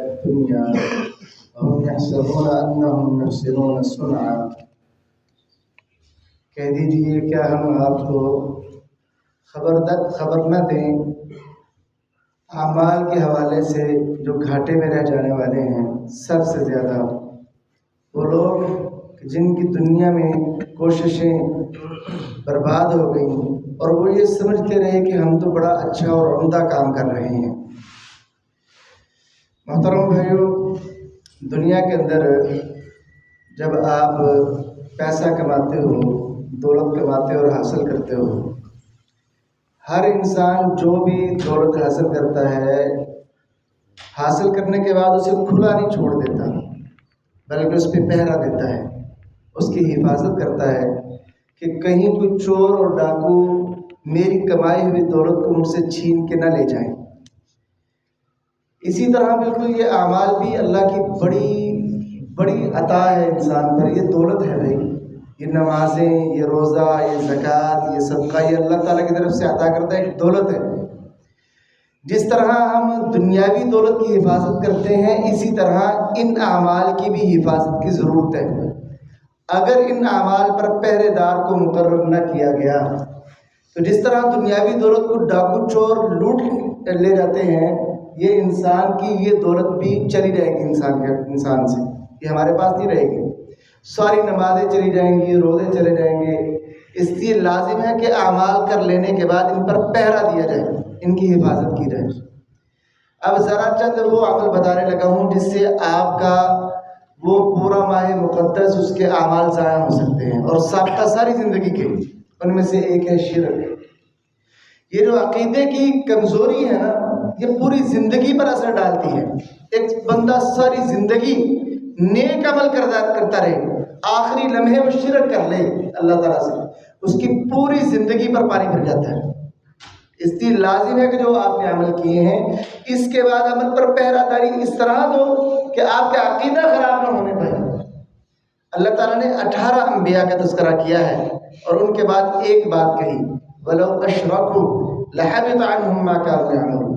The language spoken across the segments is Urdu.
الدنيا وهم يحسبون أنهم يحسنون صنعا. کہہ دیجیے کیا ہم آپ کو خبر نہ دیں اعمال کے حوالے سے جو گھاٹے میں رہ جانے والے ہیں سب سے زیادہ وہ لوگ جن کی دنیا میں کوششیں برباد ہو گئیں اور وہ یہ سمجھتے رہے کہ ہم تو بڑا اچھا اور عمدہ کام کر رہے ہیں. محترم بھائیو، دنیا کے اندر جب آپ پیسہ کماتے ہو، دولت کماتے اور حاصل کرتے ہو، ہر انسان جو بھی دولت حاصل کرتا ہے، حاصل کرنے کے بعد اسے کھلا نہیں چھوڑ دیتا بلکہ اس پہ پہرا دیتا ہے، اس کی حفاظت کرتا ہے کہ کہیں کوئی چور اور ڈاکو میری کمائی ہوئی دولت کو مجھ سے چھین کے نہ لے جائیں. اسی طرح بالکل یہ اعمال بھی اللہ کی بڑی عطا ہے انسان پر. یہ دولت ہے بھائی، یہ نمازیں، یہ روزہ، یہ زکوٰۃ، یہ صدقہ، یہ اللہ تعالیٰ کی طرف سے عطا کرتا ہے، ایک دولت ہے. جس طرح ہم دنیاوی دولت کی حفاظت کرتے ہیں، اسی طرح ان اعمال کی بھی حفاظت کی ضرورت ہے. اگر ان اعمال پر پہرے دار کو مقرر نہ کیا گیا تو جس طرح دنیاوی دولت کو ڈاکو چور لوٹ لے جاتے ہیں، یہ انسان کی یہ دولت بھی چلی جائے گی انسان سے، یہ ہمارے پاس نہیں رہے گی. ساری نمازیں چلی جائیں گی، روزے چلے جائیں گے. اس لیے لازم ہے کہ اعمال کر لینے کے بعد ان پر پہرا دیا جائے، ان کی حفاظت کی جائے. اب ذرا چند وہ عمل بتانے لگا ہوں جس سے آپ کا وہ پورا ماہ مقدس اس کے اعمال ضائع ہو سکتے ہیں اور سابقہ ساری زندگی کے. ان میں سے ایک ہے شرک. یہ جو عقیدے کی کمزوری ہے نا، یہ پوری زندگی پر اثر ڈالتی ہے. ایک بندہ ساری زندگی نیک عمل کرتا رہے، آخری لمحے وہ شرک کر لے اللہ تعالیٰ سے، اس کی پوری زندگی پر پانی پھر جاتا ہے. اس لیے لازم ہے کہ جو آپ نے عمل کیے ہیں اس کے بعد عمل پر پہرا داری اس طرح دو کہ آپ کا عقیدہ خراب نہ ہونے پائے. اللہ تعالیٰ نے 18 انبیاء کا تذکرہ کیا ہے اور ان کے بعد ایک بات کہی، وَلَوْ أَشْرَكُوا لَحَبِطَ عَنْهُمْ مَا كَانُوا يَعْمَلُونَ.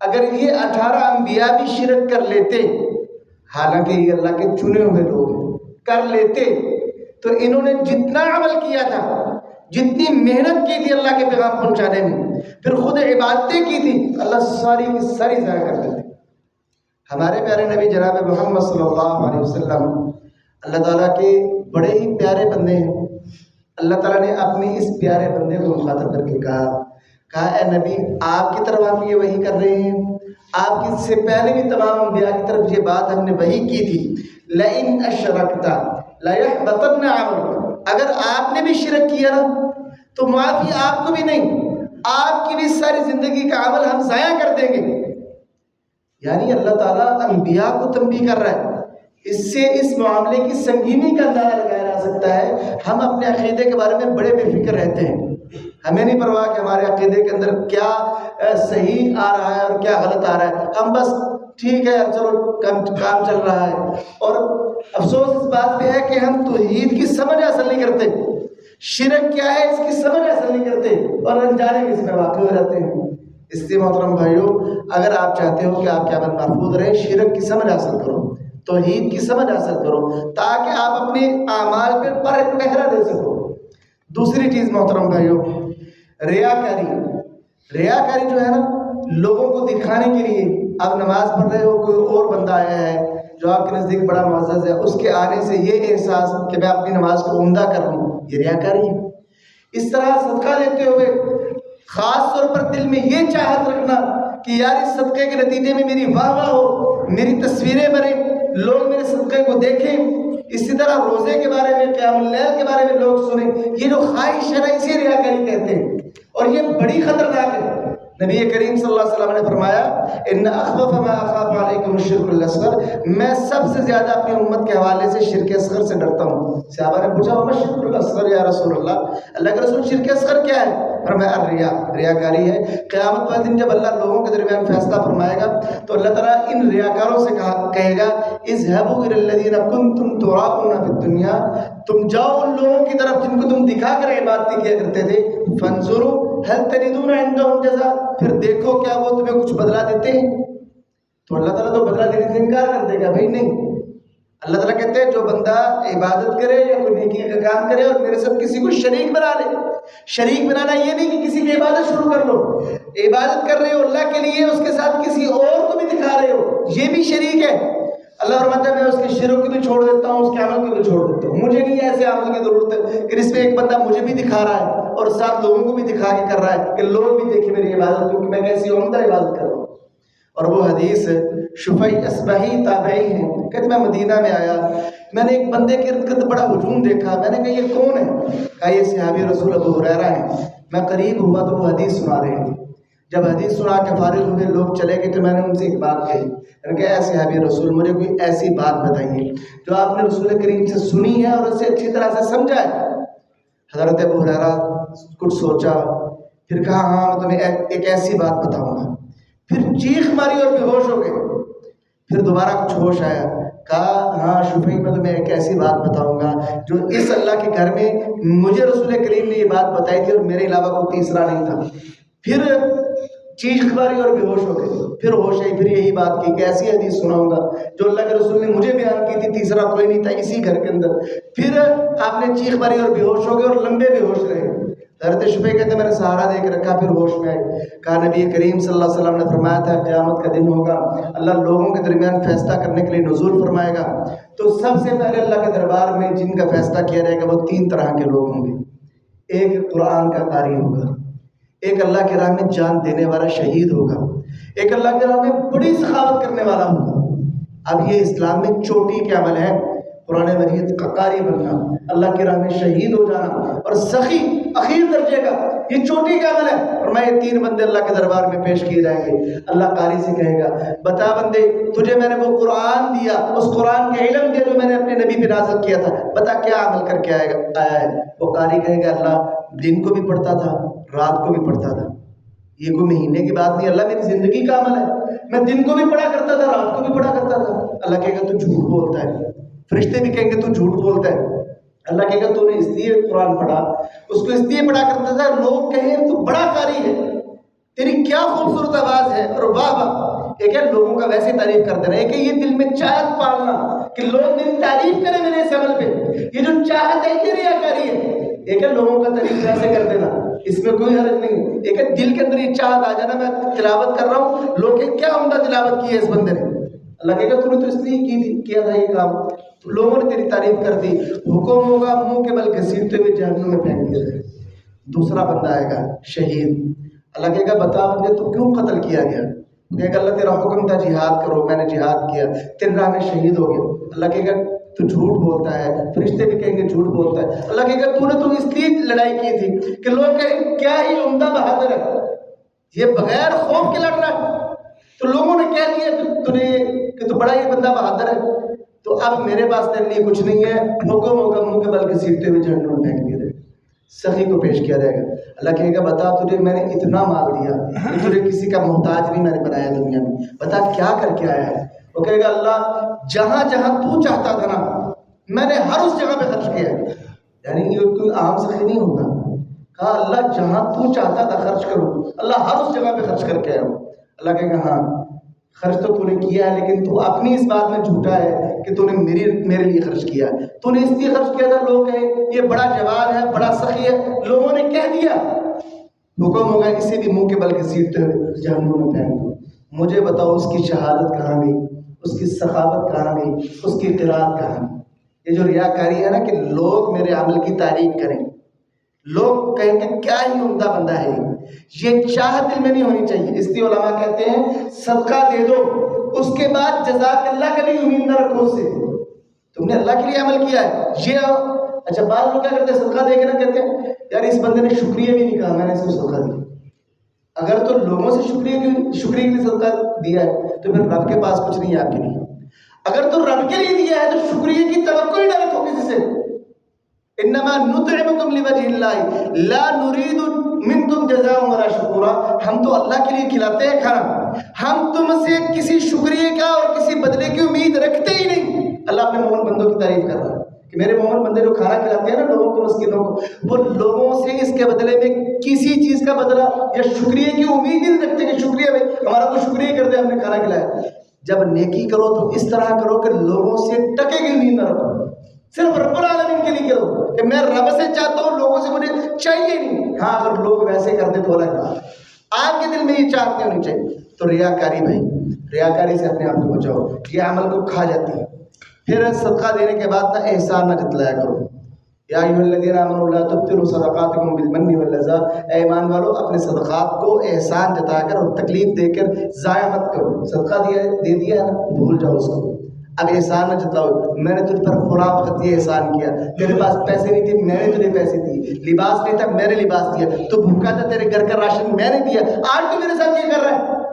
اگر یہ 18 انبیاء بھی شرک کر لیتے، حالانکہ یہ اللہ کے چنے ہوئے لوگ کر لیتے، تو انہوں نے جتنا عمل کیا تھا، جتنی محنت کی تھی اللہ کے پیغام پہنچانے میں، پھر خود عبادتیں کی تھی، اللہ ساری کی ساری ضائع کر دیتے. ہمارے پیارے نبی جناب محمد صلی اللہ علیہ وسلم اللہ تعالیٰ کے بڑے ہی پیارے بندے ہیں. اللہ تعالیٰ نے اپنے اس پیارے بندے کو مخاطب کر کے کہا اے نبی، آپ کی طرف ہم یہ وحی کر رہے ہیں، آپ کی سے پہلے بھی تمام انبیاء کی طرف یہ بات ہم نے وحی کی تھی، لَإِنْ أَشْرَكْتَ لَيَحْبَطَنَّ عَمَلُكَ. اگر آپ نے بھی شرک کیا نا تو معافی آپ کو بھی نہیں، آپ کی بھی ساری زندگی کا عمل ہم ضائع کر دیں گے. یعنی اللہ تعالیٰ انبیاء کو تنبیہ کر رہا ہے. اس سے اس معاملے کی سنگینی کا اندازہ لگایا جا سکتا ہے. ہم اپنے عقیدے کے بارے میں بڑے بے فکر رہتے ہیں، ہمیں نہیں پرواہ کہ ہمارے عقیدے کے اندر کیا صحیح آ رہا ہے اور کیا غلط آ رہا ہے. ہم بس ٹھیک ہے چلو کام چل رہا ہے. اور افسوس اس بات پہ ہے کہ ہم توحید کی سمجھ حاصل نہیں کرتے، شرک کیا ہے اس کی سمجھ حاصل نہیں کرتے اور انجانے میں اس میں واقع ہو جاتے ہیں. اس لیے محترم بھائیو، اگر آپ چاہتے ہو کہ آپ کے عمل محفوظ رہے، شرک کی سمجھ حاصل کرو، توحید کی سمجھ حاصل کرو تاکہ آپ اپنے اعمال پر پہرا دے سکو. دوسری چیز محترم بھائیو، ریاکاری جو ہے نا، لوگوں کو دکھانے کے لیے آپ نماز پڑھ رہے ہو، کوئی اور بندہ آیا ہے جو آپ کے نزدیک بڑا معزز ہے، اس کے آنے سے یہ احساس کہ میں اپنی نماز کو عمدہ کر لوں، یہ ریاکاری ہے. اس طرح صدقہ دیتے ہوئے خاص طور پر دل میں یہ چاہت رکھنا کہ یار اس صدقے کے نتیجے میں میری واہ واہ ہو، میری تصویریں بنے، لوگ میرے صدقے کو دیکھیں. اسی طرح روزے کے بارے میں، قیام اللیل کے بارے میں لوگ سنیں. یہ جو خواہش ہے نا، اسے ریاکاری کہتے ہیں اور یہ بڑی خطرناک ہے. نبی کریم صلی اللہ علیہ وسلم نے فرمایا ان اخوف ما اخاف علیکم الشرک الاصغر، میں سب سے زیادہ اپنی امت کے حوالے سے شرک اصغر سے ڈرتا ہوں. صحابہ نے پوچھا وما الشرک الاصغر یا رسول اللہ کے رسول شرک اصغر کیا ہے؟ فرمایا ریاکاری ہے. قیامت والے دن جب اللہ لوگوں کے درمیان فیصلہ فرمائے گا تو اللہ تعالیٰ ان ریاکاروں سے کہے گا اذهبوا الى الذين كنتم تراؤون في الدنيا، تم جاؤ ان لوگوں کی طرف جن کو تم دکھا کر عبادت کیا کرتے تھے، فانظروا هل تجدون عندهم جزاء، پھر دیکھو کیا وہ تمہیں کچھ بدلہ دیتے ہیں. تو اللہ تعالیٰ تو بدلہ دینے سے انکار کر دے گا بھائی نہیں. اللہ تعالیٰ کہتے ہیں جو بندہ عبادت کرے یا کوئی نیکی کا کام کرے اور میرے ساتھ کسی کو شریک بنا لے. شریک بنانا یہ نہیں کہ کسی کی عبادت شروع کر لو. عبادت کر رہے ہو اللہ کے لیے، اس کے ساتھ کسی اور کو بھی دکھا رہے ہو، یہ بھی شریک ہے. اللہ فرماتا ہے میں اس کے شرک کو بھی چھوڑ دیتا ہوں، اس کے عمل کو بھی چھوڑ دیتا ہوں. مجھے نہیں ایسے عمل کی ضرورت ہے کہ جس میں ایک بندہ مجھے بھی دکھا رہا ہے اور ساتھ لوگوں کو بھی دکھا کے کر رہا ہے کہ لوگ بھی دیکھیں میری عبادت کو کہ میں کیسی عمدہ عبادت کر رہا ہوں. اور وہ حدیث شفیع اصبہی تابعی ہیں، کہتے میں مدینہ میں آیا، میں نے ایک بندے کے ارد گرد بڑا ہجوم دیکھا. میں نے کہا یہ کون ہے؟ کہا یہ صحابی رسول ابو ہریرہ ہیں. میں قریب ہوا تو وہ حدیث سنا رہے ہیں. جب حدیث سنا کے فارغ ہوئے لوگ چلے گئے تو میں نے ان سے ایک بات کہی. میں نے کہا اے صحابی رسول مجھے کوئی ایسی بات بتائیے جو آپ نے رسول کریم سے سنی ہے اور اسے اچھی طرح سے سمجھا ہے. حضرت ابو ہریرہ کچھ سوچا، پھر کہا ہاں میں تمہیں ایک ایسی بات بتاؤں گا. پھر چیخ ماری اور بے ہوش ہو گئے. پھر دوبارہ کچھ ہوش آیا، کہا ہاں شفیع میں تمہیں ایک ایسی بات بتاؤں گا جو اس اللہ کے گھر میں مجھے رسول کریم نے یہ بات بتائی تھی اور میرے علاوہ کوئی تیسرا نہیں تھا. پھر چیخ ماری اور بے ہوش ہو گئے. پھر ہوش آئی، پھر یہی بات کی کہ ایسی حدیث سناؤں گا جو اللہ کے رسول نے مجھے بیان کی تھی، تیسرا کوئی نہیں تھا اسی گھر کے اندر. پھر آپ نے چیخ ماری اور بے ہوش ہو گئے اور لمبے بے ہوش رہے. حضرت شفیع کہتے ہیں میں نے سہارا دے کے رکھا، پھر ہوش میں آئے. کہا نبی کریم صلی اللہ علیہ وسلم نے فرمایا تھا قیامت کا دن ہوگا، اللہ لوگوں کے درمیان فیصلہ کرنے کے لیے نزول فرمائے گا. تو سب سے پہلے اللہ کے دربار میں جن کا فیصلہ کیا جائے گا وہ 3 طرح کے لوگ ہوں گے. ایک قرآن کا قاری ہوگا، ایک اللہ کی راہ میں جان دینے والا شہید ہوگا، ایک اللہ کی راہ میں بڑی سخاوت کرنے والا ہوگا. اب یہ اسلام میں چوٹی کے عمل ہے، قرآن مجید کا قاری بننا، اللہ کی راہ میں شہید ہو جانا اور سخی اخیر درجے کا، یہ چوٹی کا عمل ہے. اور میں یہ 3 بندے اللہ کے دربار میں پیش کیے جائیں گے. اللہ قاری سے کہے گا بتا بندے تجھے میں نے وہ قرآن دیا، اس قرآن کے علم دیا جو میں نے اپنے نبی پہ نازل کیا تھا، بتا کیا عمل کر کے آیا ہے. وہ قاری کہے گا اللہ دن کو بھی پڑھتا تھا رات کو بھی پڑھتا تھا. یہ کوئی مہینے کی بات نہیں، اللہ میری زندگی کا عمل ہے، میں دن کو بھی پڑھا کرتا تھا رات کو بھی پڑھا کرتا تھا. اللہ کہے گا تو جھوٹ بولتا ہے. فرشتے بھی کہیں گے تو جھوٹ بولتا ہے. اللہ کہے گا تو نے اس لیے قرآن پڑھا، اس کو اس لیے پڑھا کرتا تھا لوگ کہیں تو بڑا قاری ہے، تیری کیا خوبصورت آواز ہے، اور واہ واہ. ایک ہے لوگوں کا ویسے تعریف کر دینا، ایک ہے یہ دل میں چاہت پالنا کہ لوگ میری تعریف کریں میرے اس عمل پہ. یہ جو چاہت ہے یہ ریاکاری ہے. ایک ہے لوگوں کا تعریف ویسے کر دینا، اس میں کوئی حرج نہیں. ایک ہے دل کے اندر یہ چاہت آ جانا میں تلاوت کر رہا ہوں لوگ کہ کیا عمدہ تلاوت کی ہے اس بندے نے. اللہ کہے گا تو نے تو اس لیے کیا تھا یہ کام، تو لوگوں نے تیری تعریف کر دی. حکم ہوگا منہ کے بل گھسیٹتے ہوئے جہنم میں پھینک دیا جائے. دوسرا بندہ آئے گا شہید. اللہ کہے گا بتا بندے تو کیوں قتل کیا گیا؟ کہے گا اللہ تیرا حکم تھا جہاد کرو، میں نے جہاد کیا، تیرے راہ میں شہید ہو گیا. اللہ کہے گا تو جھوٹ بولتا ہے. فرشتے بھی کہیں گے جھوٹ بولتا ہے. اللہ کہے گا تو نے تو اس لیے لڑائی کی تھی کہ لوگ کہیں کیا ہی عمدہ بہادر ہے، یہ بغیر خوف کے لڑ رہا ہے. تو لوگوں نے کہہ دیا کہ تو بڑا ہی بندہ بہادر ہے. تو اب میرے پاس تیرے لیے کچھ نہیں ہے، حکم ہوگا منہ کے بل گھسیٹتے ہوئے جہنم میں پھینک دیا جائے. سخی کو پیش کیا جائے گا. اللہ کہے گا بتا تجھے میں نے اتنا مال دیا کہ تجھے کسی کا محتاج نہیں میں نے بنایا دنیا میں، بتا کیا کر کے آیا ہے. وہ کہے گا اللہ جہاں جہاں تو چاہتا تھا نا میں نے ہر اس جگہ پہ خرچ کیا ہے. یعنی یہ کوئی عام سخی نہیں ہوگا. کہا اللہ جہاں تو چاہتا تھا خرچ کروں، اللہ ہر اس جگہ پہ خرچ کر کے آیا ہوں. اللہ کہے گا ہاں خرچ تو نے کیا ہے لیکن تو اپنی اس بات میں جھوٹا ہے کہ تو نے میرے لیے خرچ کیا ہے. تو نے اس لیے خرچ کیا تھا لوگ کہیں یہ بڑا جواد ہے بڑا سخی ہے، لوگوں نے کہہ دیا. حکم ہوگا اسے بھی منہ کے بل گھسیٹتے ہوئے جہنم میں پھینک دو. مجھے بتاؤ اس کی شہادت کہاں گئی، اس کی سخاوت کہاں گئی، اس کی قرات کہاں گئی. یہ جو ریاکاری ہے نا کہ لوگ میرے عمل کی تعریف کریں، لوگ کہیں کہ کیا ہی عمدہ بندہ ہے، یہ چاہت دل میں نہیں ہونی چاہیے. اس لیے علماء کہتے ہیں صدقہ دے دو اس کے بعد جزاک اللہ کا بھی امید نہ رکھو، اس سے تم نے اللہ کے لیے عمل کیا ہے. یہ اچھا بعض لوگ کیا کرتے ہیں صدقہ دے کے نا کہتے ہیں یار اس بندے نے شکریہ بھی نہیں کہا میں نے اس کو صدقہ دیا. اگر تو لوگوں سے شکریہ کے لیے صدقہ دیا ہے تو پھر رب کے پاس کچھ نہیں ہے آپ کے لیے. اگر تو رب کے لیے دیا ہے تو شکریہ کی توقع ہی نہ رکھو کسی سے. انما نطعمکم لوجہ اللہ لا نرید منکم جزاء ولا شکورا. ہم تو اللہ کے لیے کھلاتے ہیں کھانا، ہم تم سے کسی شکریہ کا اور کسی بدلے کی امید رکھتے ہی نہیں. اللہ اپنے مومن بندوں کی تعریف کر رہا ہے کہ میرے مومن بندے جو کھانا کھلاتے ہیں نا لوگوں کو مسکینوں کو، وہ لوگوں سے اس کے بدلے میں کسی چیز کا بدلہ یا شکریہ کی امید نہیں رکھتے کہ شکریہ بھائی ہمارا تو شکریہ کر دے ہم نے کھانا کھلایا. جب نیکی کرو تو اس طرح کرو کہ لوگوں سے ٹکے کی امید نہ رکھو، صرف رب العالمین کے لیے کرو کہ میں رب سے چاہتا ہوں، لوگوں سے مجھے چاہیے نہیں۔ ہاں اگر لوگ ویسے کرتے تو الگ بات، آپ کے دل میں یہ چاہتے ہونی چاہیے۔ تو ریاکاری بھائی، ریاکاری سے اپنے آپ کو بچاؤ، یہ عمل کو کھا جاتی ہے۔ پھر صدقہ دینے کے بعد نہ احسان نہ جتلایا کرو، یا ایھا الذین آمنوا لا تبطلوا صدقاتکم بالمن والأذی، اے ایمان والو اپنے صدقات کو احسان جتا کر اور تکلیف دے کر ضائع مت کرو۔ صدقہ دے دیا ہے نا، بھول جاؤ اس کو، اب احسان نہ جتلاؤ۔ میں نے تجھ پر فلاں وقت یہ احسان کیا، تیرے پاس پیسے نہیں تھے میں نے تجھے پیسے دیے، لباس نہیں تھا میں نے لباس دیا، تو بھوکا تھا تیرے گھر کا راشن میں نے دیا، آج تو میرے ساتھ یہ کر رہا ہے۔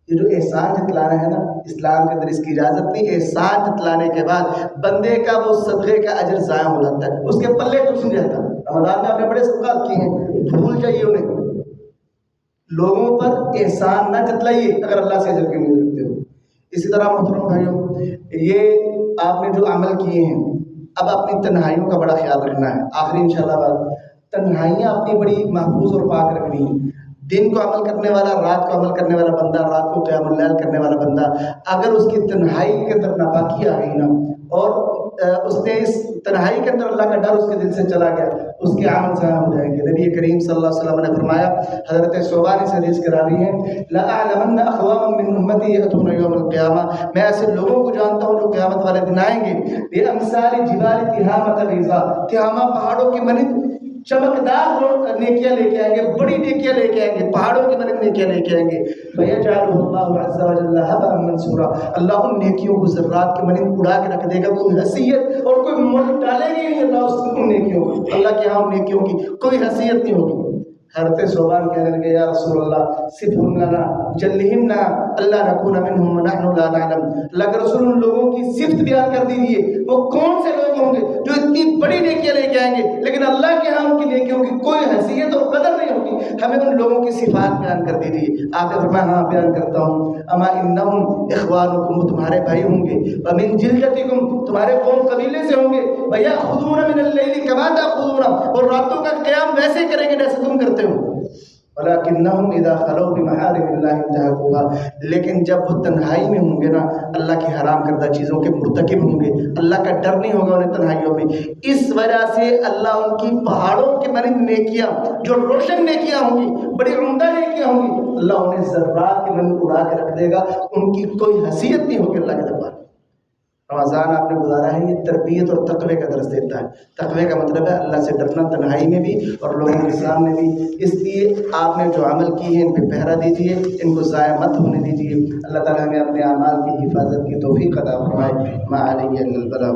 یہ جو احسان جتلانا ہے نا، اسلام کے اندر اس کی اجازت نہیں۔ احسان جتلانے کے بعد بندے کا وہ صدقے کا اجر ضائع ہو جاتا ہے، اس کے پلے کچھ نہیں رہتا۔ رمضان میں آپ نے بڑے صدقات کیے ہیں، بھول جائیے انہیں۔ لوگوں پر احسان نہ جتلائیے اگر اللہ سے اجر کی امید رکھتے ہو۔ اسی طرح محترم بھائیوں، یہ آپ نے جو عمل کیے ہیں، اب اپنی تنہائیوں کا بڑا خیال رکھنا ہے۔ آخری انشاءاللہ بات، تنہائیاں اپنی بڑی محفوظ اور پاک رکھنی ہیں۔ دن کو عمل کرنے والا، رات کو عمل کرنے والا بندہ، رات کو قیام اللیل کرنے والا بندہ، اگر اس کی تنہائی کے اندر ناپاکی آ گئی نا، اور اس نے اس تنہائی کے اندر اللہ کا ڈر اس کے دل سے چلا گیا، اس کے عمل ضائع ہو جائیں گے۔ نبی کریم صلی اللہ علیہ وسلم نے فرمایا، حضرت صوبانی سے حدیث کے راوی ہیں، لَأَعْلَمَنَّ أَقْوَامًا مِّنْ أُمَّتِي يَأْتُونَ يَوْمَ الْقِيَامَةِ، میں ایسے لوگوں کو جانتا ہوں جو قیامت والے دن آئیں گے، بِأَمْثَالِ جِبَالِ تِہَامَةَ غِيظَا، تہامہ پہاڑوں کی مانند چمکدار نیکیاں لے کے آئیں گے، بڑی نیکیاں لے کے آئیں گے، پہاڑوں کی مانند نیکیاں لے کے آئیں گے۔ فَيَجْعَلُهُ اللَّهُ عَزَّ وَجَلَّ هَبَاءً مَنْثُورًا، اللہ ان نیکیوں کو ذرات کی مانند اڑا کے رکھ دے گا، کوئی حیثیت اور کوئی مول ڈالے گی نہیں اللہ ان نیکیوں کو، اللہ کے ہاں ان نیکیوں کی کوئی حیثیت نہیں ہوگی۔ حضرت صوبان کہنے لگے، یا رسول اللہ صفہم لنا جلہم لنا اللہ نکون منہم ونحن لا نعلم، اللہ کے رسول ان لوگوں کی صفت بیان کر دیجئے، وہ کون سے لوگ ہوں گے جو اتنی بڑی نیکیاں لے کے آئیں گے لیکن اللہ کے ہاں ان کی نیکیوں کی کوئی حیثیت اور قدر نہیں ہوگی، ہمیں ان لوگوں کی صفات بیان کر دیجئے۔ آپ نے فرمایا ہاں بیان کرتا ہوں، اما انہم اخوانکم، وہ تمہارے بھائی ہوں گے، ومن جلدتکم، تمہارے قوم قبیلے سے ہوں گے، ویأخذون من اللیل کما تأخذون، اور راتوں کا قیام ویسے کریں گے جیسے تم کرتے ہو، وَلَكِنَّهُمْ إِذَا خَلَوْا بِمَحَارِمِ اللَّهِ انْتَهَكُوهَا، لیکن جب وہ تنہائی میں ہوں گے نا، اللہ کی حرام کردہ چیزوں کے مرتکب ہوں گے، اللہ کا ڈر نہیں ہوگا انہیں تنہائیوں میں، اس وجہ سے اللہ ان کی پہاڑوں کے مانند نیکیاں، جو روشن نیکیاں ہوں گی، بڑی عمدہ نیکیاں ہوں گی، اللہ انہیں ذرات کے مانند اڑا کے رکھ دے گا، ان کی کوئی حیثیت نہیں ہوگی اللہ کے دربار۔ رمضان آپ نے گزارا ہے، یہ تربیت اور تقوی کا درس دیتا ہے۔ تقوی کا مطلب ہے اللہ سے ڈرنا، تنہائی میں بھی اور لوگوں کے سامنے بھی۔ اس لیے آپ نے جو عمل کی ہے ان پہ پہرا دیجیے، ان کو ضائع مت ہونے دیجیے۔ اللہ تعالیٰ ہمیں اپنے اعمال کی حفاظت کی توفیق عطا فرمائے۔ ما علیہ الا البلاغ۔